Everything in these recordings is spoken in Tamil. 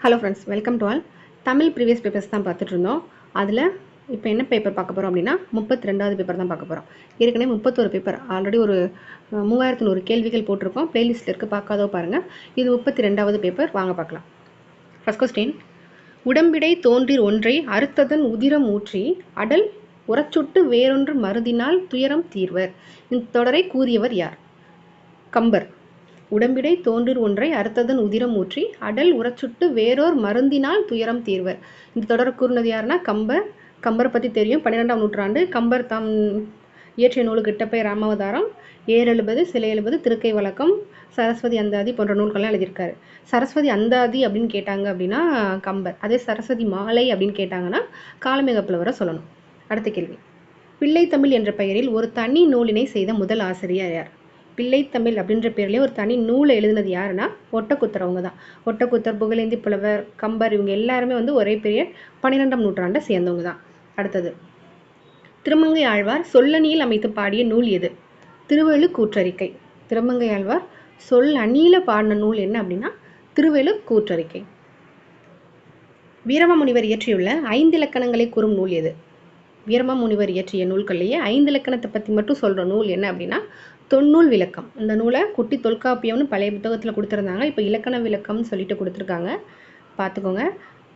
Hello friends, welcome to all. Tamil previous papers தான் பார்த்துட்டு இருந்தோம். அதில் இப்போ என்ன பேப்பர் பார்க்க போகிறோம் அப்படின்னா 32வது பேப்பர் தான் பார்க்க போகிறோம். ஏற்கனவே 31 பேப்பர் ஆல்ரெடி ஒரு 3100 கேள்விகள் போட்டிருக்கோம். பிளேலிஸ்ட்டில் இருக்குது, பார்க்காதோ பாருங்கள். இது 32வது பேப்பர், வாங்க பார்க்கலாம். ஃபர்ஸ்ட் கொஸ்டின், உடம்பிடை தோன்றிர் ஒன்றை அறுத்ததன் உதிரம் ஊற்றி அடல் உரச்சுட்டு வேறொன்று மருதினால் துயரம் தீர்வர். இந்த தொடரை கூறியவர் யார்? கம்பர். உடம்பிடை தோன்றிர் ஒன்றை அறுத்ததன் உதிரம் ஊற்றி அடல் உரச்சுட்டு வேறோர் மருந்தினால் துயரம் தீர்வர். இந்த தொடர் கூறினது யாருன்னா கம்பர். கம்பரை பற்றி தெரியும், 12ஆம் நூற்றாண்டு. கம்பர் தாம் இயற்றிய நூலு கிட்டப்பை ராமாவதாரம், ஏறெழுபது, சிலை எழுபது, திருக்கை வழக்கம், சரஸ்வதி அந்தாதி போன்ற நூல்கள்லாம் எழுதியிருக்காரு. சரஸ்வதி அந்தாதி அப்படின்னு கேட்டாங்க அப்படின்னா கம்பர். அதே சரஸ்வதி மாலை அப்படின்னு கேட்டாங்கன்னா காளமேக புலவரை சொல்லணும். அடுத்த கேள்வி, பிள்ளைத்தமிழ் என்ற பெயரில் ஒரு தனி நூலினை செய்த முதல் ஆசிரியர் யார்? பிள்ளைத்தமிழ் அப்படின்ற பேர்லேயே ஒரு தனி நூலை எழுதினது யாருன்னா ஒட்டக்கூத்தர். அவங்க தான். ஒட்டக்கூத்தர், புகழேந்தி புலவர், கம்பர், இவங்க எல்லாருமே ஒரே பெரிய 12ஆம் நூற்றாண்டை சேர்ந்தவங்க தான். அடுத்தது, திருமங்கை ஆழ்வார் சொல்லணியில் அமைத்து பாடிய நூல் எது? திருவேலு கூற்றறிக்கை. திருமங்கை ஆழ்வார் சொல் அணியில பாடின நூல் என்ன அப்படின்னா திருவேலு கூற்றறிக்கை. வீரமாமுனிவர் இயற்றியுள்ள 5 இலக்கணங்களை கூறும் நூல் எது? வீரமாமுனிவர் இயற்றிய நூல்கள்லேயே 5 இலக்கணத்தை பற்றி மட்டும் சொல்கிற நூல் என்ன அப்படின்னா தொன்னூல் விளக்கம். இந்த நூலை குட்டி தொல்காப்பியம்னு பழைய புத்தகத்தில் கொடுத்துருந்தாங்க, இப்போ இலக்கண விளக்கம்னு சொல்லிட்டு கொடுத்துருக்காங்க, பார்த்துக்கோங்க.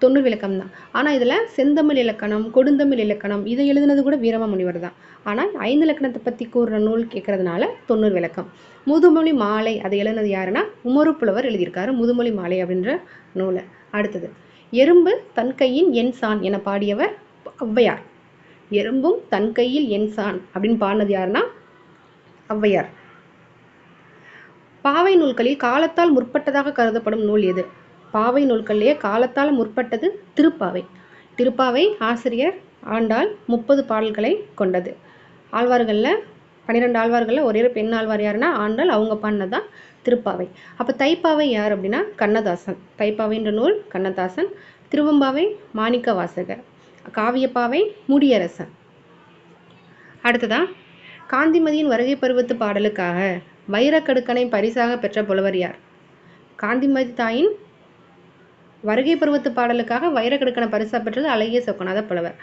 தொன்னூல் விளக்கம் தான். ஆனால் இதில் செந்தமிழ் இலக்கணம், கொடுந்தமிழ் இலக்கணம் இதை எழுதுனது கூட வீரமாமுனிவர் தான். ஆனால் 5 இலக்கணத்தை பற்றி கூறுற நூல் கேட்கறதுனால தொன்னூல் விளக்கம். முதுமொழி மாலை அதை எழுதுனது யாருன்னா உமறு புலவர் எழுதியிருக்காரு, முதுமொழி மாலை அப்படின்ற நூலை. அடுத்தது, எறும்பு தன் கையின் என் சான் என பாடியவர் ஔவையார். எறும்பும் தன் கையில் என் சான் அப்படின்னு பாடினது யாருன்னா ஔவையார். பாவை நூல்களில் காலத்தால் முற்பட்டதாக கருதப்படும் நூல் எது? பாவை நூல்களிலேயே காலத்தால் முற்பட்டது திருப்பாவை. திருப்பாவை ஆசிரியர் ஆண்டாள், 30 பாடல்களை கொண்டது. ஆழ்வார்களில் 12 ஆழ்வார்களில் ஒரே பெண் ஆழ்வார் யாருன்னா ஆண்டாள், அவங்க பாடினதான் திருப்பாவை. அப்போ தைப்பாவை யார் அப்படின்னா கண்ணதாசன். தைப்பாவைன்ற நூல் கண்ணதாசன். திருவம்பாவை மாணிக்க வாசகர். காவியப்பாவை முடியரசன். அடுத்ததா, காந்திமதியின் வருகை பருவத்து பாடலுக்காக வைரக்கடுக்கனை பரிசாக பெற்ற புலவர் யார்? காந்திமதி தாயின் வருகை பருவத்து பாடலுக்காக வைரக்கடுக்கனை பரிசாக பெற்றது அழகிய சொக்கநாத புலவர்.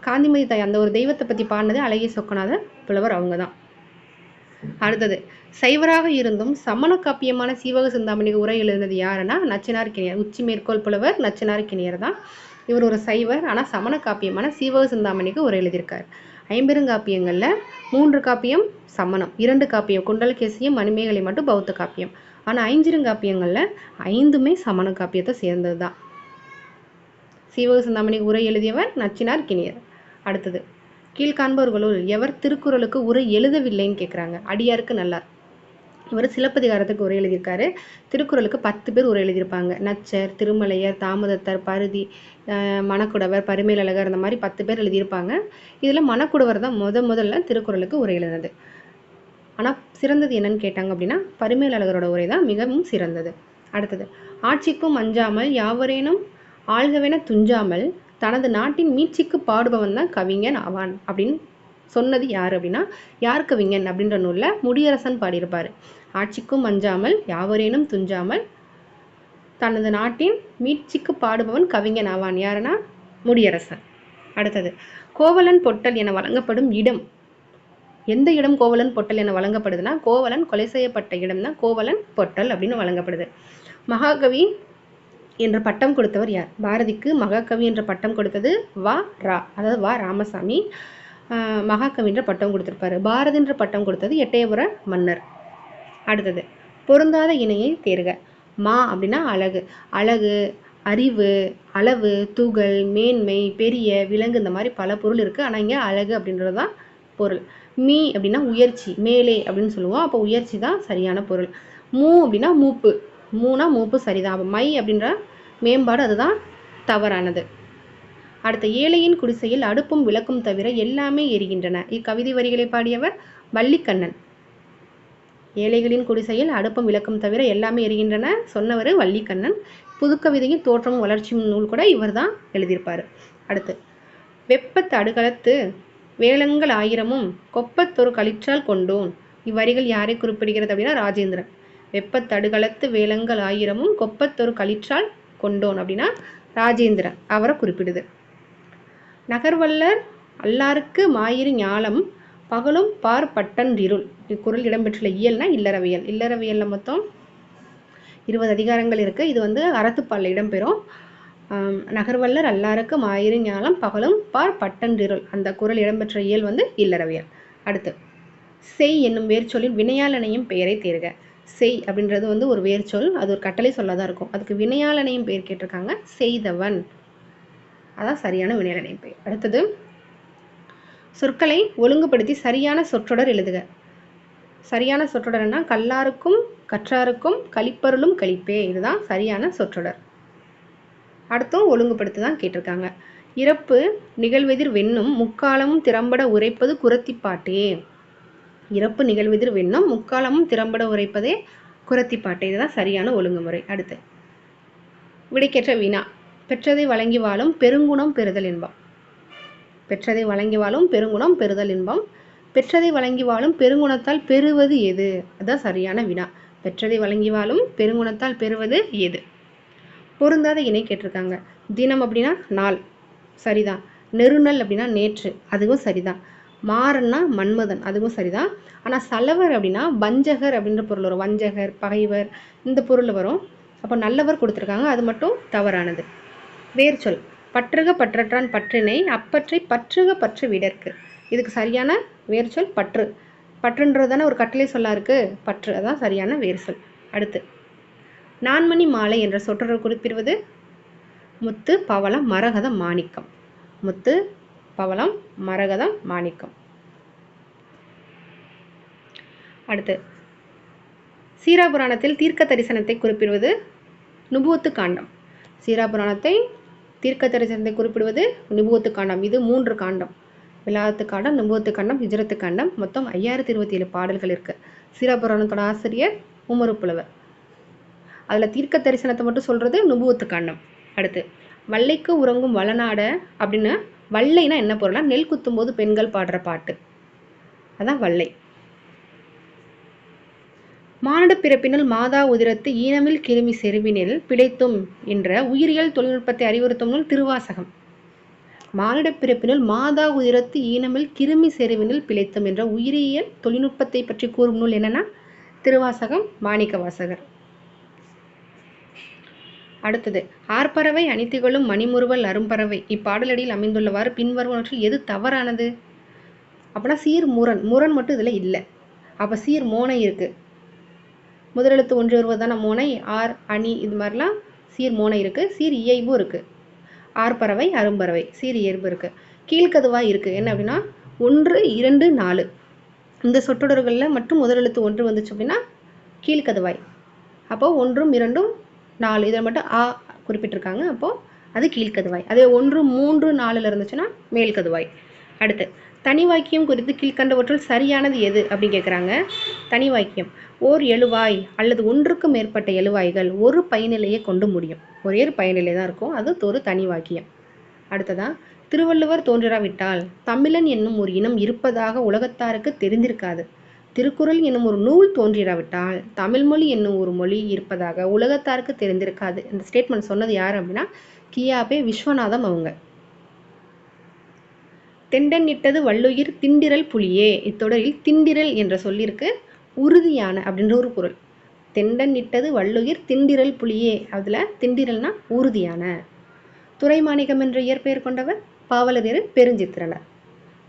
காந்திமதி தாய் அந்த ஒரு தெய்வத்தை பற்றி பாடினது அழகிய சொக்கநாத புலவர், அவங்க தான். அடுத்தது, சைவராக இருந்தும் சமண காப்பியமான சீவக சிந்தாமணிக்கு உரை எழுதினது யாருன்னா நச்சினார் கிணியர். உச்சி மேற்கோள் புலவர் நச்சினார் கிணியர் தான். இவர் ஒரு சைவர், ஆனால் சமண காப்பியமான சீவக சிந்தாமணிக்கு உரை எழுதியிருக்கார். 5 பெருங்காப்பியங்களில் 3 காப்பியம் சமணம், 2 காப்பியம் குண்டலகேசியம், மணிமேகலை மட்டும் பௌத்த காப்பியம். ஆனால் 5 காப்பியங்களில் 5மே சமண காப்பியத்தை சேர்ந்தது தான். சீவக சிந்தாமணிக்கு உரை எழுதியவர் நச்சினார் கிணியர். அடுத்தது, கீழ்காண்பவர்களுள் எவர் திருக்குறளுக்கு உரை எழுதவில்லைன்னு கேட்குறாங்க. அடியாருக்கு நல்லார். இவர் சிலப்பதிகாரத்துக்கு உரை எழுதியிருக்காரு. திருக்குறளுக்கு 10 பேர் உரை எழுதியிருப்பாங்க. நச்சர், திருமலையர், தாமதத்தர், பருதி, மணக்குடவர், பரிமேலழகர், அந்த மாதிரி 10 பேர் எழுதியிருப்பாங்க. இதில் மணக்குடவர் தான் முதல்ல திருக்குறளுக்கு உரை எழுதினது. ஆனால் சிறந்தது என்னன்னு கேட்டாங்க அப்படின்னா பரிமேலழகரோட உரை தான் மிகவும் சிறந்தது. அடுத்தது, ஆட்சிக்கும் அஞ்சாமல் யாவரேனும் ஆள்கவென துஞ்சாமல் தனது நாட்டின் மீட்சிக்கு பாடுபவன் தான் கவிஞன் ஆவான் அப்படின்னு சொன்னது யார் அப்படின்னா யார் கவிஞன் அப்படின்ற நூலில் முடியரசன் பாடியிருப்பார். ஆட்சிக்கும் அஞ்சாமல் யாவரேனும் துஞ்சாமல் தனது நாட்டின் மீட்சிக்கு பாடுபவன் கவிஞன் ஆவான், யாருன்னா முடியரசன். அடுத்தது, கோவலன் பொட்டல் என வழங்கப்படும் இடம். எந்த இடம் கோவலன் பொட்டல் என வழங்கப்படுதுன்னா கோவலன் கொலை செய்யப்பட்ட இடம் தான் கோவலன் பொட்டல் அப்படின்னு வழங்கப்படுது. மகாகவி என்ற பட்டம் கொடுத்தவர் யார்? பாரதிக்கு மகாகவி என்ற பட்டம் கொடுத்தது அதாவது வா ராமசாமி. மகாகவின்ற பட்டம் கொடுத்திருப்பாரு. பாரதின்ற பட்டம் கொடுத்தது எட்டயபுர மன்னர். அடுத்தது, பொருந்தாத இணையை தேர்க. மா அப்படின்னா அழகு. அழகு, அறிவு, அளவு, துகள், மேன்மை, பெரிய, விலங்கு, இந்த மாதிரி பல பொருள் இருக்குது. ஆனால் இங்கே அழகு அப்படின்றது தான் பொருள். மீ அப்படின்னா உயர்ச்சி, மேலே அப்படின்னு சொல்லுவோம். அப்போ உயர்ச்சி தான் சரியான பொருள். மூ அப்படின்னா மூப்பு. மூனா மூப்பு சரிதான். அப்போ மை அப்படின்ற மேம்பாடு அதுதான் தவறானது. அடுத்த, ஏழையின் குடிசையில் அடுப்பும் விளக்கும் தவிர எல்லாமே எரிகின்றன. இக்கவிதை வரிகளை பாடியவர் வள்ளிக்கண்ணன். ஏழைகளின் குடிசையில் அடுப்பும் விளக்கும் தவிர எல்லாமே எரிகின்றன சொன்னவர் வள்ளிக்கண்ணன். புதுக்கவிதையின் தோற்றமும் வளர்ச்சியும் நூல் கூட இவர் தான் எழுதியிருப்பார். அடுத்து, வெப்பத்து அடுகளத்து வேளங்கள் 1000மும் கொப்பத்தொரு களிற்றால் கொண்டோன். இவ்வரிகள் யாரை குறிப்பிடுகிறது அப்படின்னா ராஜேந்திரன். வெப்பத்தடுகளத்து வேளங்கள் 1000மும் கொப்பத்தொரு களிற்றால் கொண்டோன் அப்படின்னா ராஜேந்திரன் அவரை குறிப்பிடுது. நகர்வல்லர் அல்லாருக்கு மாயிரு ஞாலம் பகலும் பார் பட்டன்றிருள். இக்குறள் இடம்பெற்றுள்ள இயல்னா இல்லறவியல். இல்லறவியலில் மொத்தம் 20 அதிகாரங்கள் இருக்குது. இது அறத்துப்பாலில் இடம்பெறும். நகர்வல்லர் அல்லாருக்கு மாயிரு ஞாலம் பகலும் பார் பட்டன்றிருள். அந்த குறள் இடம்பெற்ற இயல் இல்லறவியல். அடுத்து செய் என்னும் வேர்ச்சொல்லின் வினையாளனையும் பெயரை தேர்க. செய் அப்படின்றது ஒரு வேர்ச்சொல், அது ஒரு கட்டளை சொல்லாதான் இருக்கும். அதுக்கு வினையாளனையும் பெயர் கேட்டிருக்காங்க. செய்தவன், அதான் சரியான வினையாளனையும் பெயர். அடுத்தது சொற்களை ஒழுங்குபடுத்தி சரியான சொற்றொடர் எழுதுக. சரியான சொற்றொடர்னா கல்லாருக்கும் கற்றாருக்கும் கலிப்பருளும் கலிப்பே, இதுதான் சரியான சொற்றொடர். அடுத்தும் ஒழுங்குபடுத்தி தான் கேட்டிருக்காங்க. இறப்பு நிகழ்வெதிர் வெண்ணும் முக்காலமும் திறம்பட உரைப்பது குறத்திப்பாட்டே. இறப்பு நிகழ்வெதிர் வெண்ணும் முக்காலமும் திறம்பட உரைப்பதே குறத்திப்பாட்டே, இதுதான் சரியான ஒழுங்குமுறை. அடுத்து விடைக்கேற்ற வினா. பெற்றதை வழங்கி வாழும் பெருங்குணம் பெறுதல் இன்பம். பெற்றதை வழங்கி வாழும் பெருங்குணம் பெறுதல் இன்பம். பெற்றதை வழங்கி வாழும் பெருங்குணத்தால் பெறுவது எது? அதுதான் சரியான வினா. பெற்றதை வழங்கி வாழும் பெருங்குணத்தால் பெறுவது எது? பொருந்தாத இணை கேட்டிருக்காங்க. தினம் அப்படின்னா நாள், சரிதான். நெருநல் அப்படின்னா நேற்று, அதுவும் சரிதான். மாறன்னா மன்மதன், அதுவும் சரிதான். ஆனால் சலவர் அப்படின்னா வஞ்சகர் அப்படின்ற பொருள் வரும். வஞ்சகர், பகைவர், இந்த பொருள் வரும். அப்போ நல்லவர் கொடுத்துருக்காங்க, அது மட்டும் தவறானது. வேர்ச்சொல் பற்றுக பற்றற்றான் பற்றினை அப்பற்றை பற்றுக பற்று விடற்கு. இதுக்கு சரியான வேர்ச்சொல் பற்று. பற்றுன்றதான ஒரு கட்டளை சொல்லா இருக்கு, பற்று, அதான் சரியான வேர்ச்சொல். அடுத்து நான்மணி மாலை என்ற சொற்றொடர் குறிப்பிடுவது முத்து பவளம் மரகதம் மாணிக்கம். முத்து பவளம் மரகதம் மாணிக்கம். அடுத்து சீராபுராணத்தில் தீர்க்க தரிசனத்தை குறிப்பிடுவது நுபுவத்து காண்டம். சீராபுராணத்தை தீர்க்க தரிசனத்தை குறிப்பிடுவது நுபுவத்து காண்டம். இது 3 காண்டம். விலாத்து காண்டம், நுபுவத்து காண்டம், ஹிஜ்ரத்து காண்டம். மொத்தம் 5027 பாடல்கள் இருக்கு. சீராபுராணத்தோட ஆசிரியர் உமரு புலவர். அதில் தீர்க்க தரிசனத்தை மட்டும் சொல்றது நுபுவத்து காண்டம். அடுத்து வள்ளைக்கு உறங்கும் வளநாட அப்படின்னு, வள்ளைனா என்ன பொருள்னா நெல் குத்தும் போது பெண்கள் பாடுற பாட்டு, அதான் வள்ளை. மானிட பிறப்பினுள் மாதா உதிரத்து ஈனமில் கிருமி செருவினில் பிழைத்தும் என்ற உயிரியல் தொழில்நுட்பத்தை அறிவுறுத்தும் நூல் திருவாசகம். மானிட பிறப்பினுள் மாதா உதிரத்து ஈனமில் கிருமி செருவினில் பிழைத்தும் என்ற உயிரியல் தொழில்நுட்பத்தை பற்றி கூறும் நூல் என்னன்னா திருவாசகம், மாணிக்க வாசகர். அடுத்தது ஆர்ப்பறவை அணித்திகளும் மணிமுறுவல் அரும்பறவை. இப்பாடலடியில் அமைந்துள்ளவாறு பின்வருவனவற்றில் எது தவறானது? அப்படின்னா சீர் முரண், முரண் மட்டும் இதில் இல்லை. அப்போ சீர் மோனை இருக்கு, முதலெழுத்து ஒன்று வருவதான மோனை, ஆர் அணி, இது மாதிரிலாம் சீர் மோனை இருக்குது. சீர் இயைபும் இருக்குது. ஆர்ப்பறவை அரும்பறவை சீர் இயல்பு இருக்குது. கீழ்கதுவாய் இருக்குது. என்ன அப்படின்னா 1, 2, 4 இந்த சொற்றொடர்களில் மட்டும் முதலெழுத்து 1 வந்துச்சு அப்படின்னா கீழ்கதுவாய். அப்போது 1, 2, 4 இதில் மட்டும் ஆ குறிப்பிட்டிருக்காங்க, அப்போது அது கீழ்கதுவாய். அதே 1, 3, 4 இருந்துச்சுன்னா மேல்கதுவாய். அடுத்து தனி வாக்கியம் குறித்து கீழ்கண்டவற்றுள் சரியானது எது அப்படின்னு கேட்குறாங்க. தனி வாக்கியம் ஓர் எழுவாய் அல்லது ஒன்றுக்கு மேற்பட்ட எழுவாய்கள் ஒரு பயனிலையை கொண்டு முடியும். ஒரே ஒரு பயனிலை தான் இருக்கும், அது ஒரு தனி வாக்கியம். அடுத்ததான் திருவள்ளுவர் தோன்றிராவிட்டால் தமிழன் என்னும் ஒரு இனம் இருப்பதாக உலகத்தாருக்கு தெரிந்திருக்காது. திருக்குறள் என்னும் ஒரு நூல் தோன்றிராவிட்டால் தமிழ்மொழி என்னும் ஒரு மொழி இருப்பதாக உலகத்தாருக்கு தெரிந்திருக்காது. இந்த ஸ்டேட்மெண்ட் சொன்னது யார் அப்படின்னா கியாபே விஸ்வநாதம் அவங்க. தெண்டன் இட்டது வள்ளுயிர் திண்டிரல் புலியே. இத்தொடரில் திண்டிரல் என்ற சொல்லிற்கு உறுதியான அப்படின்ற ஒரு பொருள். தெண்டன் இட்டது வள்ளுயிர் திண்டிரல் புலியே, அதில் திண்டிரல்னா உறுதியான. துரைமாணிக்கம் என்ற இயற்பெயர் கொண்டவர் பாவலரேறு பெருஞ்சித்திரனார்.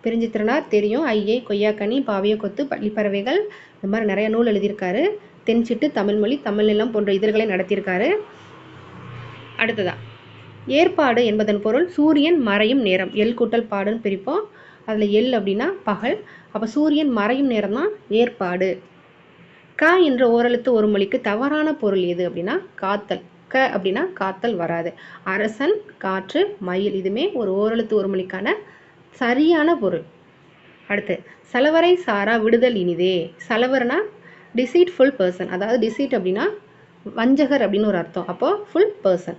பெருஞ்சித்திரனார் தெரியும், ஐயை, கொய்யாக்கனி, பாவிய கொத்து, பள்ளிப்பறவைகள், இந்த மாதிரி நிறைய நூல் எழுதியிருக்காரு. தென்சிட்டு, தமிழ்மொழி, தமிழ் நிலம் போன்ற இதழ்களை நடத்தியிருக்காரு. அடுத்ததா ஏற்பாடு என்பதன் பொருள் சூரியன் மறையும் நேரம். எல் கூட்டல் பாடுன்னு பிரிப்போம். அதில் எல் அப்படின்னா பகல், அப்போ சூரியன் மறையும் நேரம் தான் ஏற்பாடு. க என்ற ஓரெழுத்து ஒரு மொழிக்கு தவறான பொருள் எது அப்படின்னா காத்தல். க அப்படின்னா காத்தல் வராது. அரசன், காற்று, மயில் இதுமே ஒரு ஓரெழுத்து ஒரு மொழிக்கான சரியான பொருள். அடுத்து சலவரை சாரா விடுதல் இனிதே. சலவர்னா டிசீட்ஃபுல் பர்சன், அதாவது டிசீட் அப்படின்னா வஞ்சகர் அப்படின்னு ஒரு அர்த்தம். அப்போ ஃபுல் பர்சன்.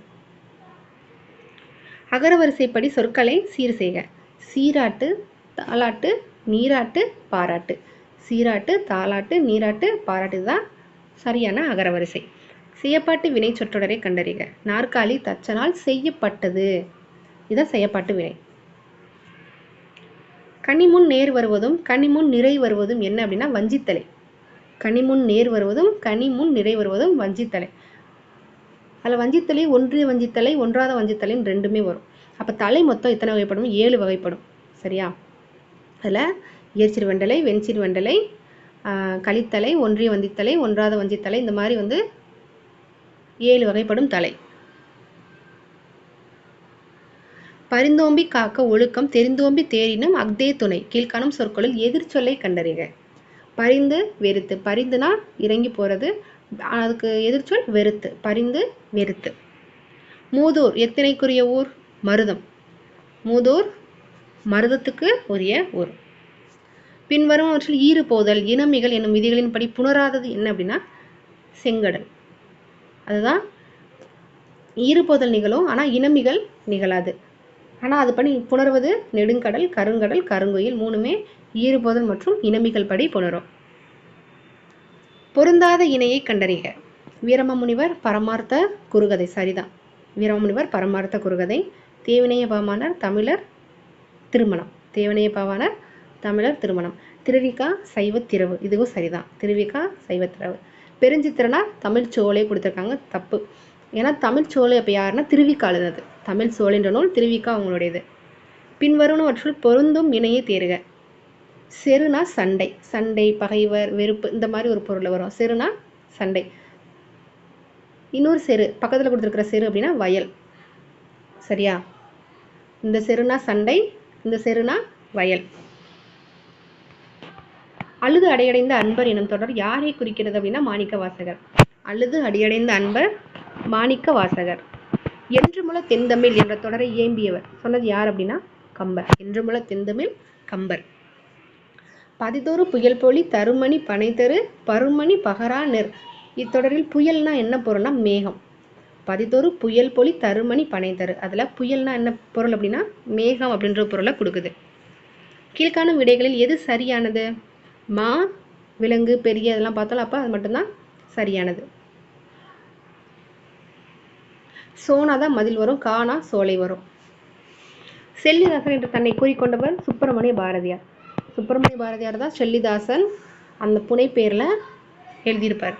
அகரவரிசைப்படி சொற்களை சீர் செய்க. சீராட்டு, தாலாட்டு, நீராட்டு, பாராட்டு. சீராட்டு, தாலாட்டு, நீராட்டு, பாராட்டு தான் சரியான அகரவரிசை. செய்யப்பாட்டு வினை சொற்றொடரை கண்டறிக. நாற்காலி தச்சனால் செய்யப்பட்டது. இதான் செய்யப்பாட்டு வினை. கனிமுன் நேர் வருவதும் கனிமுன் நிறை வருவதும் என்ன அப்படின்னா வஞ்சித்தலை. கனிமுன் நேர் வருவதும் கனிமுன் நிறை வருவதும் வஞ்சித்தலை. அதில் வஞ்சித்தலை ஒன்றிய வஞ்சித்தலை ஒன்றாத வஞ்சித்தலைன்னு ரெண்டுமே வரும். அப்போ தலை மொத்தம் எத்தனை வகைப்படும்? 7 வகைப்படும். சரியா? அதில் இயற்சிறு வெண்டலை, வெண்சிறு வெண்டலை, கலித்தலை, ஒன்றிய வஞ்சித்தலை, ஒன்றாத வஞ்சித்தலை, இந்த மாதிரி 7 வகைப்படும் தலை. பரிந்தோம்பி காக்க ஒழுக்கம் தெரிந்தோம்பி தேரினும் அஃதே துணை. கீழ்காணும் சொற்களில் எதிர்ச்சொல்லை கண்டறிக. பரிந்து வெறுத்து. பரிந்துனா இறங்கி போகிறது, அதுக்கு எதிர்ச்சொல் வெறுத்து. பரிந்து வெறுத்து. மூதூர் எத்தனைக்குரிய ஊர்? மருதம். மூதூர் மருதத்துக்கு உரிய ஊர். பின்வருவனவற்றில் ஈறு போதல் இனமிகள் என்னும் விதிகளின்படி புணராதது என்ன அப்படின்னா செங்கடல். அதுதான் ஈறுபோதல் நிகழும், ஆனால் இனமிகள் நிகழாது. ஆனால் அது படி புணர்வது நெடுங்கடல், கருங்கடல், கருங்கோயில், மூணுமே ஈறுபோதல் மற்றும் இனமிகள் படி புணரும். பொருந்தாத இணையை கண்டறிக. வீரமாமுனிவர் பரமார்த்த குறுகதை. சரிதான். வீரமாமுனிவர் பரமார்த்த குறுகதை. தேவினைய பாவாணர் தமிழர் திருமணம். தேவினைய பாவாணர் தமிழர் திருமணம். திருவிகா சைவத்திரவு. இதுவும் சரிதான். திருவிகா சைவத்திரவு. பெருஞ்சித்திரனா தமிழ் சோலை கொடுத்துருக்காங்க, தப்பு. ஏன்னா தமிழ் சோலை அப்போ யாருன்னா திருவிக்கா எழுதுனது. தமிழ் சோலைன்ற நூல் திருவிக்கா அவங்களுடையது. பின்வருவனவற்றுள் பொருந்தும் இணையை தேர்க. செருனா சண்டை. சண்டை, பகைவர், வெறுப்பு, இந்த மாதிரி ஒரு பொருள் வரும். செருனா சண்டை. இன்னொரு செரு பக்கத்தில் கொடுத்துருக்கிற செரு அப்படின்னா வயல். சரியா? இந்த செருனா சண்டை, இந்த செருனா வயல். அழுது அடையடைந்த அன்பர் எனும் தொடர் யாரை குறிக்கிறது அப்படின்னா மாணிக்க வாசகர். அழுது அடியடைந்த அன்பர் மாணிக்க வாசகர். என்றுமுல தென்தமிழ் என்ற தொடரை இயம்பியவர் சொன்னது யார் அப்படின்னா கம்பர். என்றுமுல தென்தமிழ் கம்பர். பதிதொரு புயல் பொலி தருமணி பனைதரு பருமணி பகரா நெர். இத்தொடரில் புயல்னா என்ன பொருள்னா மேகம். பதிதொரு புயல் பொலி தருமணி பனைதரு. அதில் புயல்னா என்ன பொருள் அப்படின்னா மேகம் அப்படின்ற பொருளை கொடுக்குது. கீழ்காணும் விடைகளில் எது சரியானது? மா, விலங்கு, பெரிய இதெல்லாம் பார்த்தாலும் அப்போ அது மட்டும்தான் சரியானது. சோனா தான் மதில் வரும், கானா சோலை வரும். செல்லிதாசன் என்று தன்னை கூறிக்கொண்டவர் சுப்பிரமணிய பாரதியார். சுப்பிரமணிய பாரதியார் தான் செல்லிதாசன் அந்த புனைப்பேரில் எழுதியிருப்பார்.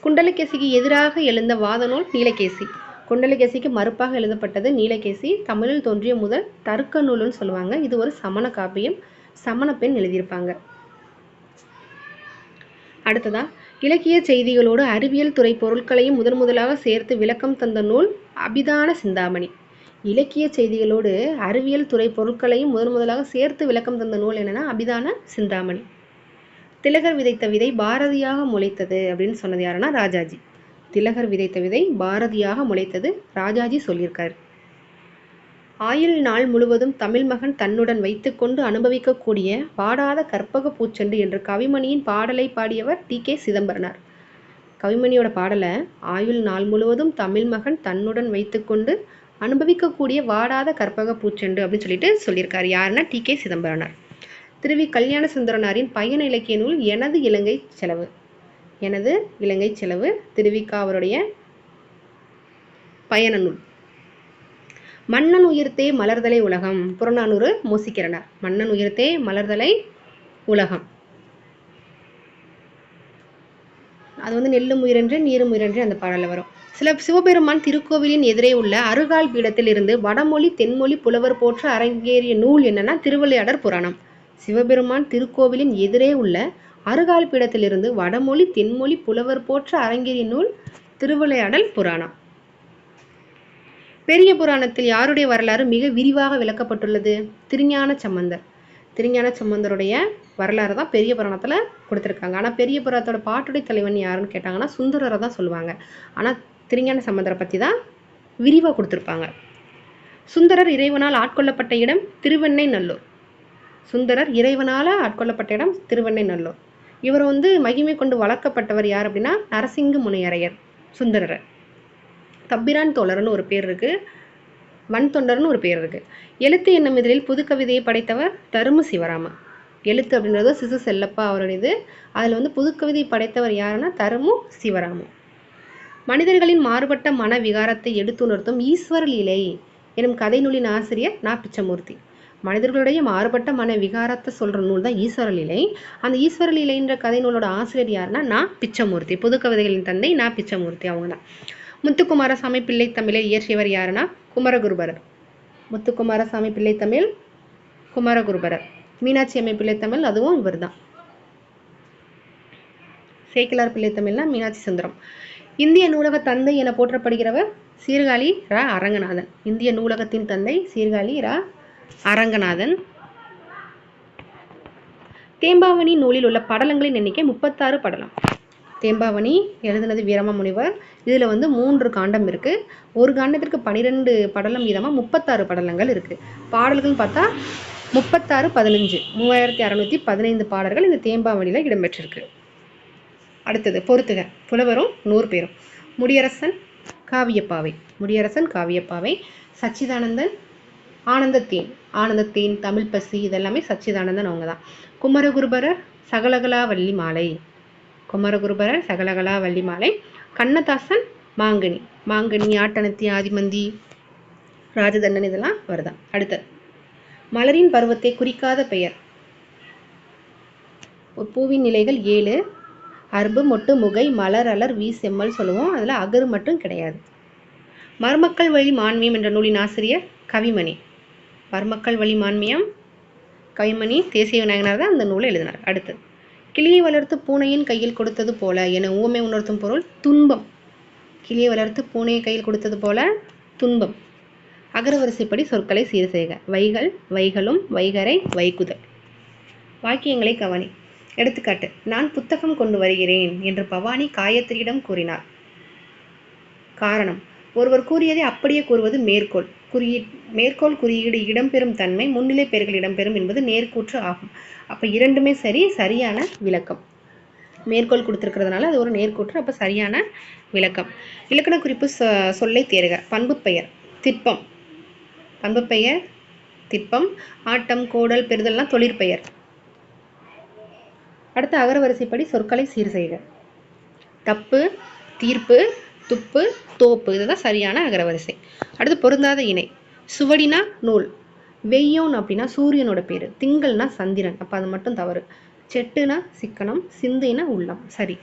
குண்டலகேசிக்கு எதிராக எழுந்த வாத நூல் நீலகேசி. குண்டலகேசிக்கு மறுப்பாக எழுதப்பட்டது நீலகேசி. தமிழில் தோன்றிய முதல் தர்க்க நூல்னு சொல்லுவாங்க. இது ஒரு சமண காப்பியம். சமண பெண் எழுதியிருப்பாங்க. அடுத்ததா இலக்கிய செய்திகளோடு அறிவியல் துறை பொருட்களையும் முதலாக சேர்த்து விளக்கம் தந்த நூல் அபிதான சிந்தாமணி. இலக்கிய செய்திகளோடு அறிவியல் துறை பொருட்களையும் முதலாக சேர்த்து விளக்கம் தந்த நூல் என்னன்னா அபிதான சிந்தாமணி. திலகர் விதைத்த விதை பாரதியாக முளைத்தது அப்படின்னு சொன்னது யாருன்னா ராஜாஜி. திலகர் விதைத்த விதை பாரதியாக முளைத்தது ராஜாஜி சொல்லியிருக்காரு. ஆயுள் நாள் முழுவதும் தமிழ் மகன் தன்னுடன் வைத்துக்கொண்டு அனுபவிக்கக்கூடிய வாடாத கற்பக பூச்செண்டு என்ற கவிமணியின் பாடலை பாடியவர் டி.கே. சிதம்பரனார். கவிமணியோட பாடலை ஆயுள் நாள் முழுவதும் தமிழ் மகன் தன்னுடன் வைத்துக்கொண்டு அனுபவிக்கக்கூடிய வாடாத கற்பக பூச்செண்டு அப்படின்னு சொல்லியிருக்காரு. யாருன்னா டி.கே. சிதம்பரனார். திருவி கல்யாண சுந்தரனாரின் பயண இலக்கிய நூல் எனது இலங்கை செலவு. எனது இலங்கை செலவு திருவிக்கா அவருடைய பயண நூல். மன்னன் உயிர்த்தே மலர்தலை உலகம். புறநானூறு மூசிக்கிறனார். மன்னன் உயிர்த்தே மலர்தலை உலகம். அது நெல்லும் உயிரென்று நீரும் உயிரென்று அந்த பாடலில் வரும். சிவபெருமான் திருக்கோவிலின் எதிரே உள்ள அருகால் பீடத்தில் இருந்து வடமொழி தென்மொழி புலவர் போற்ற அரங்கேறிய நூல் என்னன்னா திருவிளையாடற் புராணம். சிவபெருமான் திருக்கோவிலின் எதிரே உள்ள அருகால் பீடத்திலிருந்து வடமொழி தென்மொழி புலவர் போற்ற அரங்கேறிய நூல் திருவிளையாடல் புராணம். பெரிய புராணத்தில் யாருடைய வரலாறு மிக விரிவாக விளக்கப்பட்டுள்ளது? திருஞான சம்பந்தர். திருஞான சம்பந்தருடைய வரலாறு தான் பெரிய புராணத்தில் கொடுத்துருக்காங்க. ஆனால் பெரிய புராணத்தோட பாட்டுடை தலைவன் யாருன்னு கேட்டாங்கன்னா சுந்தரரை தான் சொல்லுவாங்க. ஆனால் திருஞான சம்பந்தரை பற்றி தான் விரிவாக கொடுத்துருப்பாங்க. சுந்தரர் இறைவனால் ஆட்கொள்ளப்பட்ட இடம் திருவெண்ணை நல்லூர். சுந்தரர் இறைவனால் ஆட்கொள்ளப்பட்ட இடம் திருவெண்ணை நல்லூர். இவர் மகிமை கொண்டு வளர்க்கப்பட்டவர் யார் அப்படின்னா நரசிங்க முனையரையர். சுந்தரர் தம்பிரான் தோழர்னு ஒரு பேர் இருக்கு, வன் தொண்டர்னு ஒரு பேர் இருக்கு. எழுத்து என்னும் இதழில் புது கவிதையை படைத்தவர் தருமு சிவராம. எழுத்து அப்படின்றது சிசு செல்லப்பா அவருடையது. அதில் புது கவிதை படைத்தவர் யாருன்னா தருமு சிவராமு. மனிதர்களின் மாறுபட்ட மன விகாரத்தை எடுத்துணர்த்தும் ஈஸ்வர லீலை எனும் கதை நூலின் ஆசிரியர் நா. பிச்சமூர்த்தி. மனிதர்களுடைய மாறுபட்ட மன விகாரத்தை சொல்ற நூல் தான் ஈஸ்வர லீலை. அந்த ஈஸ்வர லீலைன்ற கதை நூலோட ஆசிரியர் யாருன்னா நா. பிச்சமூர்த்தி. புது கவிதைகளின் தந்தை நா. பிச்சமூர்த்தி அவங்க தான். முத்துக்குமாரசாமி பிள்ளை தமிழை இயற்றியவர் யாருன்னா குமரகுருபரர். முத்துக்குமாரசாமி பிள்ளை தமிழ் குமரகுருபரர். மீனாட்சி அம்மை பிள்ளை தமிழ் அதுவும் இவர் தான். சேக்கிலார் பிள்ளை தமிழ்னா மீனாட்சி சுந்தரம். இந்திய நூலக தந்தை என போற்றப்படுகிறவர் சீர்காழி ரா. அரங்கநாதன். இந்திய நூலகத்தின் தந்தை சீர்காழி ரா. அரங்கநாதன். தேம்பாவணி நூலில் உள்ள படலங்களின் எண்ணிக்கை 36 படலம். தேம்பாவணி எழுதினது வீரமாமுனிவர். இதில் 3 காண்டம் இருக்கு. ஒரு காண்டத்திற்கு 12 படலம் வீதமாக 36 படலங்கள் இருக்கு. பாடல்கள் பார்த்தா 36 15 3615 பாடல்கள் இந்த தேம்பாவணியில் இடம்பெற்றிருக்கு. அடுத்தது பொறுத்துக. புலவரும் 100 பேரும். முடியரசன் காவியப்பாவை. முடியரசன் காவியப்பாவை. சச்சிதானந்தன் ஆனந்தத்தேன். ஆனந்தத்தேன் தமிழ் பசி இதெல்லாமே சச்சிதானந்தன் அவங்க தான். குமரகுருபரர் சகலகலா வள்ளி மாலை. குமரகுருபரர் சகலகலா வள்ளி மாலை. கண்ணதாசன் மாங்கனி. மாங்கனி ஆட்டனத்தி ஆதிமந்தி ராஜதண்ணன் இதெல்லாம் வருதான். அடுத்தது மலரின் பருவத்தை குறிக்காத பெயர். பூவின் நிலைகள் 7. அர்பு மொட்டு முகை மலர் அலர் வீ செம்மல் சொல்லுவோம். அதில் அகரு மட்டும் கிடையாது. மருமக்கள் வழி மான்மியம் என்ற நூலின் ஆசிரியர் கவிமணி. மருமக்கள் வழி மான்மியம் கவிமணி. தேசிய விநாயகனார் தான் அந்த நூலை எழுதினார். அடுத்தது கிளியை வளர்த்து பூனையின் கையில் கொடுத்தது போல என ஊமை உணர்த்தும் பொருள் துன்பம். கிளியை வளர்த்து பூனையை கையில் கொடுத்தது போல துன்பம். அகரவரிசைப்படி சொற்களை சீர் செய்க. வைகள் வைகளும் வைகரை வைகுதல். வாக்கியங்களை கவனி. எடுத்துக்காட்டு: நான் புத்தகம் கொண்டு வருகிறேன் என்று பவானி காயத்ரியிடம் கூறினார். காரணம்: ஒருவர் கூறியதை அப்படியே கூறுவது மேற்கோள். மேற்கோள் குறியீடு இடம்பெறும் தன்மை முன்னிலை பெயர்கள் இடம்பெறும் என்பது நேர்கூற்று ஆகும். அப்போ இரண்டுமே சரியான விளக்கம். மேற்கோள் கொடுத்துருக்கிறதுனால அது ஒரு நேர்கூற்று. அப்போ சரியான விளக்கம். இலக்கண குறிப்பு சொல்லை தேர்க. பண்பு பெயர் திட்பம். பண்பு பெயர் திட்பம். ஆட்டம் கோடல் பெறுதல்லாம் தொழிற்பெயர். அடுத்த அகரவரிசைப்படி சொற்களை சீர் செய்க. தப்பு தீர்ப்பு துப்பு தோப்பு இதுதான் சரியான அகரவரிசை. அடுத்து பொருந்தாத இணை. சுவடினா நூல். வெய்யோன் அப்படின்னா சூரியனோட பேரு. திங்கள்னா சந்திரன். அப்போ அது மட்டும் தவறு. செட்டுனா சிக்கனம். சிந்தைனா உள்ளம். சரி.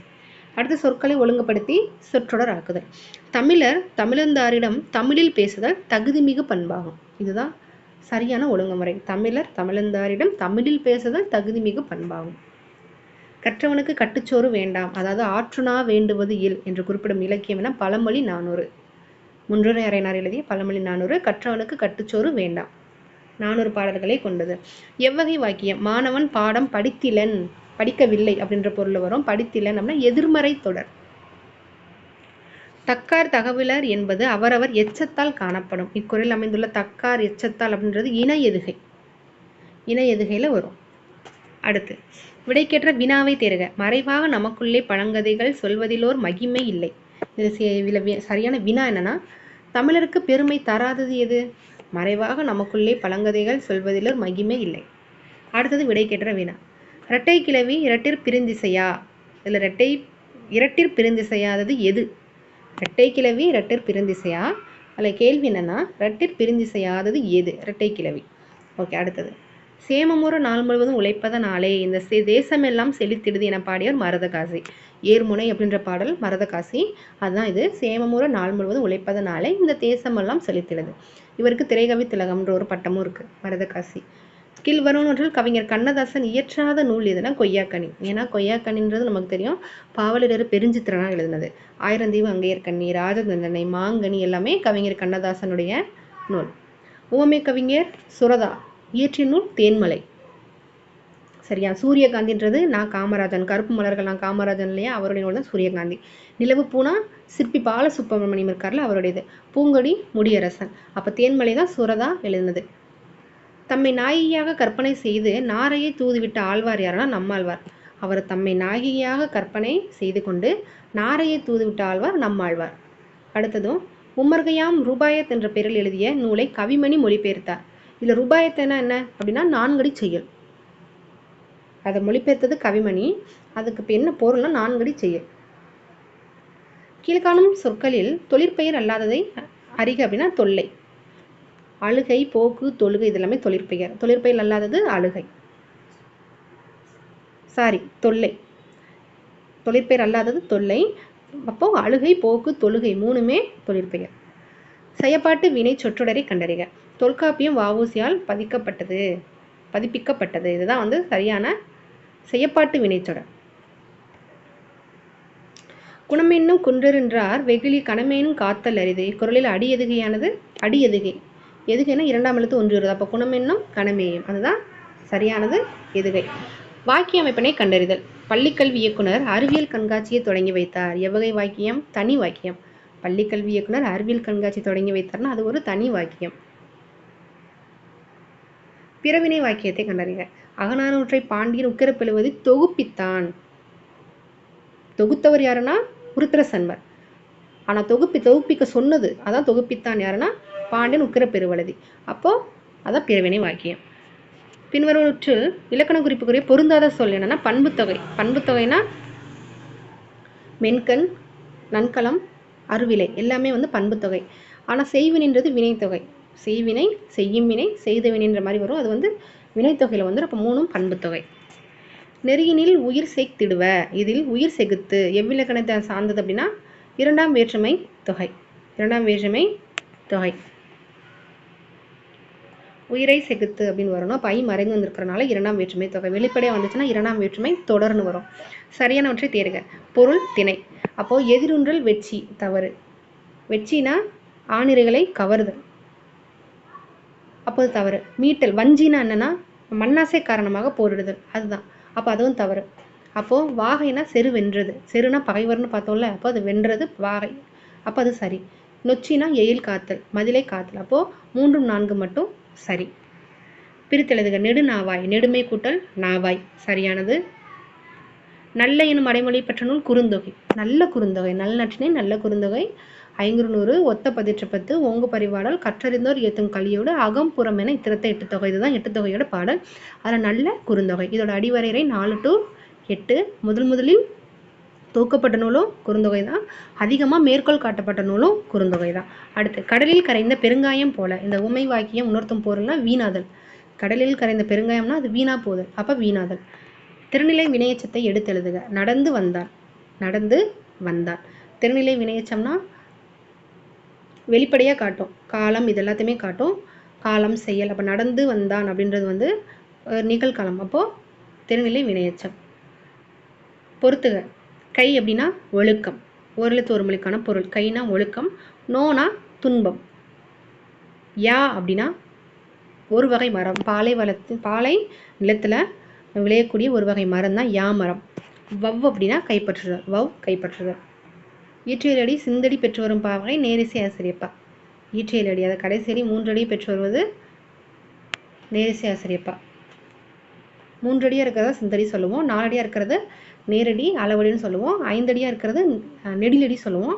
அடுத்த சொற்களை ஒழுங்குபடுத்தி சொற்றொடர் ஆக்குதல். தமிழர் தமிழந்தாரிடம் தமிழில் பேசுதல் தகுதிமிகு பண்பாகும். இதுதான் சரியான ஒழுங்குமுறை. தமிழர் தமிழந்தாரிடம் தமிழில் பேசுதல் தகுதிமிகு பண்பாகும். கற்றவனுக்கு கட்டுச்சோறு வேண்டாம், அதாவது ஆற்றுணா வேண்டுவது இல் என்று குறிப்பிடும் இலக்கியம் என பழமொழி 400. முன்றுரை அறையினார் எழுதிய பழமொழி 400. கற்றவனுக்கு கட்டுச்சோறு வேண்டாம் 400 பாடல்களை கொண்டது. எவ்வகை வாக்கியம்? மாணவன் பாடம் படித்திலன் படிக்கவில்லை அப்படின்ற பொருள் வரும். படித்திலன் அப்படின்னா எதிர்மறை தொடர். தக்கார் தகவலர் என்பது அவரவர் எச்சத்தால் காணப்படும். இக்குறளில் அமைந்துள்ள தக்கார் எச்சத்தால் அப்படின்றது இணை எதுகை. இணை எதுகையில் வரும். அடுத்து விடைக்கேற்ற வினாவை தேர்க. மறைவாக நமக்குள்ளே பழங்கதைகள் சொல்வதிலோர் மகிமை இல்லை. இது சரியான வினா என்னன்னா, தமிழருக்கு பெருமை தராதது எது? மறைவாக நமக்குள்ளே பழங்கதைகள் சொல்வதிலோர் மகிமை இல்லை. அடுத்தது விடைக்கேற்ற வினா. இரட்டை கிளவி இரட்டிற் பிரிந்திசையா? இதில் இரட்டிற் பிரிந்திசையாதது எது? இரட்டை கிளவி இரட்டிற் பிரிந்திசையா? அதில் கேள்வி என்னன்னா, இரட்டிற் பிரிந்திசையாதது எது? இரட்டை கிளவி. ஓகே. அடுத்தது சேமமுற நாள் முழுவதும் உழைப்பதனாலே இந்த தேசமெல்லாம் செழித்திடுது என பாடியவர் மருதகாசி. ஏர்முனை அப்படின்ற பாடல் மருதகாசி. அதுதான் இது. சேமமுற நாள் முழுவதும் உழைப்பதனாலே இந்த தேசமெல்லாம் செழித்திடுது. இவருக்கு திரைகவி திலகம்ன்ற ஒரு பட்டமும் இருக்கு. மருதகாசி. கீழ்வருவனவற்றில் கவிஞர் கண்ணதாசன் இயற்றாத நூல் எதுனா கொய்யாக்கனி. ஏன்னா கொய்யாக்கனின்றது நமக்கு தெரியும், பாவலரேறு பெருஞ்சித்திரனா எழுதினது. ஆயிரந்தீவு அங்கையர்கண்ணி, ராஜதண்டனை, மாங்கனி எல்லாமே கவிஞர் கண்ணதாசனுடைய நூல். உவமை கவிஞர் சுரதா இயற்றிய நூல் தேன்மலை. சரியா? சூரியகாந்தின்றது நான் காமராஜன். கருப்பு மலர்கள் நான் காமராஜன் இல்லையா, அவருடைய நூல் தான் சூரியகாந்தி. நிலவு பூனா சிற்பி பாலசுப்ரமணியம் இருக்கார்ல, அவருடையது. பூங்கொடி முடியரசன். அப்போ தேன்மலை தான் சுரதா எழுதினது. தம்மை நாயகியாக கற்பனை செய்து நாரையை தூதுவிட்ட ஆழ்வார் யாருன்னா நம்மாழ்வார். அவர் தம்மை நாயகியாக கற்பனை செய்து கொண்டு நாரையை தூதுவிட்ட ஆழ்வார் நம்மாழ்வார். அடுத்ததும் உம்மர்கையாம் ரூபாயத் என்ற பெயரில் எழுதிய நூலை கவிமணி மொழிபெயர்த்தார். இதில் ரூபாயத்தைனா என்ன அப்படின்னா 4 செயல். அதை மொழிபெயர்த்தது கவிமணி. அதுக்கு இப்போ என்ன பொருள்னா 4 செயல். கீழ்காணும் சொற்களில் தொழிற்பெயர் அல்லாததை அறிக அப்படின்னா தொல்லை. அழுகை, போக்கு, தொழுகை இதெல்லாமே தொழிற்பெயர். தொழிற்பெயர் அல்லாதது அழுகை, தொல்லை. தொழிற்பெயர் அல்லாதது தொல்லை. அப்போ அழுகை, போக்கு, தொழுகை மூணுமே தொழிற்பெயர். செயப்பாட்டு வினை சொற்றொடரை கண்டறிக. தொல்காப்பியம் வ.உ.சி.யால் பதிப்பிக்கப்பட்டது. இதுதான் சரியான செயப்பாட்டு வினைச்சொடர். குணமென்னும் குன்றென்றார் வெகுளி கணமேனும் காத்தல் அரிது. இக்குறளில் அடி எதுகையானது? அடி எதுகை. எதுகைன்னா இரண்டாம் எழுத்து ஒன்று வருது. அப்போ குணமென்னும் கணமேயும் அதுதான் சரியானது எதுகை. வாக்கிய அமைப்பினை கண்டறிதல். பள்ளிக்கல்வி இயக்குனர் அறிவியல் கண்காட்சியை தொடங்கி வைத்தார். எவ்வகை வாக்கியம்? தனி வாக்கியம். பள்ளிக்கல்வி இயக்குனர் அறிவியல் கண்காட்சி தொடங்கி வைத்தார்னா அது ஒரு தனி வாக்கியம். பிறவினை வாக்கியத்தை கண்டறிக. அகநானூற்றை பாண்டியன் உக்கிரப்பெழுவதை தொகுப்பித்தான். தொகுத்தவர் யாருன்னா உருத்திரசன்மர். ஆனா தொகுப்பிக்க சொன்னது அதான் தொகுப்பித்தான் யாருன்னா பாண்டியன் உக்கிரப்பெருவழுதி. அப்போ அதான் பிறவினை வாக்கியம். பின்வருவற்றில் இலக்கண குறிப்புக்குரிய பொருந்தாத சொல் என்னன்னா பண்புத்தொகை. பண்புத்தொகைனா மென்கண், நன்கலம், அருவிலை எல்லாமே பண்புத்தொகை. ஆனால் செய்வினைன்றது வினைத்தொகை. செய்வினை, செய்யும் வினை, செய்த வினைன்ற மாதிரி வரும். அது வினைத்தொகையில் அப்போ மூணும் பண்புத்தொகை. நெறியினில் உயிர் செய்திடுவ. இதில் உயிர் செகுத்து எவ்விலக்கணத்தை சார்ந்தது அப்படின்னா இரண்டாம் வேற்றுமை தொகை. இரண்டாம் வேற்றுமை தொகை. உயிரை செகுத்து அப்படின்னு வரணும். பை மறைந்து வந்திருக்கிறனால இரண்டாம் வேற்றுமை தொகை. வெளிப்படையாக வந்துச்சுன்னா இரண்டாம் வேற்றுமை தொடர்னு வரும். சரியானவற்றை தேர்க. பொருள் திணை. அப்போ எதிரொன்றல் வெட்சி தவறு. வெட்சினா ஆணிரைகளை கவருதல், அப்போ அது தவறு. மீட்டல் வஞ்சினா என்னன்னா மண்ணாசை காரணமாக போரிடுதல், அதுதான். அப்போ அதுவும் தவறு. அப்போ வாகைனா செரு வென்றது. செருனா பகைவர்னு பார்த்தோம்ல, அப்போ அது வென்றது வாகை, அப்போ அது சரி. நொச்சினா எயில் காத்தல், மதிலை காத்தல், அப்போ 3, 4 மட்டும் சரி. பிரித்தெழுதுக. நெடு நாவாய், நெடுமை கூட்டல் நாவாய் சரியானது. நல்ல எனும் அடைமொழி பெற்ற நூல் குறுந்தொகை. நல்ல குறுந்தொகை, நல்ல நற்றினை, நல்ல குறுந்தொகை, 500 ஒத்த 10 ஓங்கு பரிபாடல், கற்றறிந்தோர் ஏத்தும் கலியோடு அகம் புறம் என இத்திரத்தை 8 தொகை. இதுதான் 8 தொகையோட பாடல். அதில் நல்ல குறுந்தொகை. இதோட அடிவரையறை 4 to 8. முதலில் தூக்கப்பட்ட நூலும் குறுந்தொகை தான். அதிகமாக மேற்கோள் காட்டப்பட்ட நூலும் குறுந்தொகை தான். அடுத்து, கடலில் கரைந்த பெருங்காயம் போல. இந்த உமை வாக்கியம் உணர்த்தும் பொருள்னா வீணாதல். கடலில் கரைந்த பெருங்காயம்னா அது வீணா போதல், அப்போ வீணாதல். திருநிலை வினையச்சத்தை எடுத்தெழுதுக. நடந்து வந்தார், நடந்து வந்தார். திருநிலை வினையச்சம்னா வெளிப்படையாக காட்டும், காலம் இது எல்லாத்தையுமே காட்டும். காலம், செயல். அப்போ நடந்து வந்தான் அப்படின்றது நிகழ்காலம், அப்போது திருநிலை வினையச்சம். பொறுத்துக. கை அப்படின்னா ஒழுக்கம், ஓரெழுத்து ஒரு மொழிக்கான பொருள். கைனா ஒழுக்கம். நோனா துன்பம். யா அப்படின்னா ஒரு வகை மரம். பாலை நிலத்தில் விளையக்கூடிய ஒரு வகை மரம் தான் யா மரம். வவ் அப்படின்னா கைப்பற்றுதல். வவ் கைப்பற்றுதல். ஈற்றியலடி சிந்தடி பெற்று வரும் பாவகை நேரிசை ஆசிரியப்பா. ஈற்றியலடி அதை கடைசியடி 3 அடி பெற்று வருவது நேரிசை ஆசிரியப்பா. 3 அடியாக இருக்கிறத சிந்தடி சொல்லுவோம், 4 அடியாக இருக்கிறது நேரடி அளவடின்னு சொல்லுவோம், 5 அடியாக இருக்கிறது நெடிலடி சொல்லுவோம்,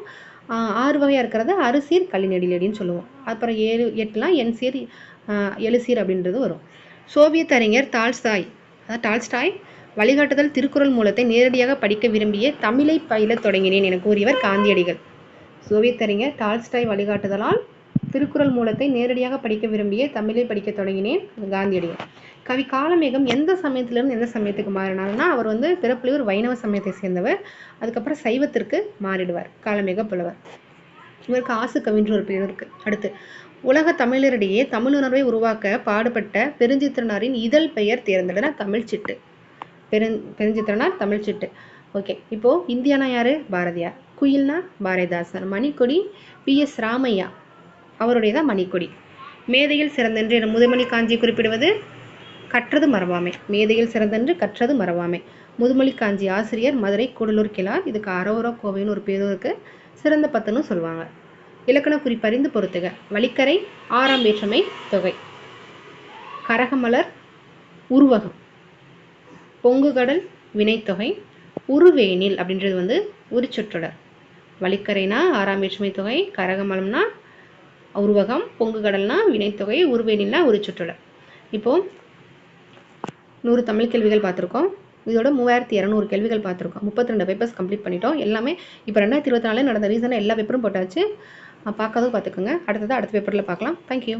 6 வகையாக இருக்கிறது அறுசீர் களி நெடிலடின்னு சொல்லுவோம். அப்புறம் 7, 8லாம் என் சீர் 7 சீர் அப்படின்றது வரும். சோவியத் அறிஞர் டால்ஸ்டாய் வழிகாட்டுதல் திருக்குறள் மூலத்தை நேரடியாக படிக்க விரும்பிய தமிழை பயில தொடங்கினேன் என கூறியவர் காந்தியடிகள். சோவியத் அறிஞர் டால்ஸ்டாய் வழிகாட்டுதலால் திருக்குறள் மூலத்தை நேரடியாக படிக்க விரும்பிய தமிழை படிக்க தொடங்கினேன் காந்தியடிகள். கவி காலமேகம் எந்த சமயத்திலிருந்து எந்த சமயத்துக்கு மாறினார்னா அவர் பிறப்பிலே ஒரு வைணவ சமயத்தை சேர்ந்தவர். அதுக்கப்புறம் சைவத்திற்கு மாறிடுவார் காலமேக புலவர். இவருக்கு ஆசு கவின்ற ஒரு பேர் இருக்கு. அடுத்து, உலக தமிழரிடையே தமிழுணர்வை உருவாக்க பாடுபட்ட பெருஞ்சித்திரனாரின் இதழ் பெயர் தேர்ந்தெடுனா தமிழ்ச்சிட்டு. பெருஞ்சித்திரனார் தமிழ்ச்சிட்டு. ஓகே, இப்போ இந்தியானா யாரு? பாரதியார். குயில்னா பாரதிதாசன். மணிக்கொடி PS ராமையா, அவருடைய தான் மணிக்கொடி. மேதையில் சிறந்தன்று என முதுமொழி காஞ்சியை குறிப்பிடுவது கற்றது மறவாமை. மேதையில் சிறந்தன்று கற்றது மறவாமை. முதுமொழி காஞ்சி ஆசிரியர் மதுரை கூடலூர் கிழார். இதுக்கு அரோரா கோவைன்னு ஒரு பேரும் இருக்கு. சிறந்த 10ன்னு சொல்லுவாங்க. இலக்கண குறிப்பறிந்து பொறுத்துக. வழிக்கரை 6ஆம் வேற்றுமை தொகை. கரகமலர் உருவகம். பொங்குகடல் வினைத்தொகை. உருவேனில் அப்படின்றது உரிச்சொற்றொடர். வழிக்கரைனா 6ஆம் வேற்றுமை தொகை, கரகமலம்னா உருவகம், பொங்குகடல்னா வினைத்தொகை, உருவேனில்னா உரிச்சொற்றொடர். இப்போ 100 தமிழ் கேள்விகள் பார்த்துருக்கோம். இதோட 3200 கேள்விகள் பார்த்துருக்கோம். 32 பேப்பர்ஸ் கம்ப்ளீட் பண்ணிட்டோம். எல்லாமே இப்போ 2024 நடந்த ரீசனாக எல்லா பேப்பரும் போட்டாச்சு. பார்க்காதவும் பார்த்துக்கோங்க. அடுத்த பேப்பரில் பார்க்கலாம். தேங்க்யூ.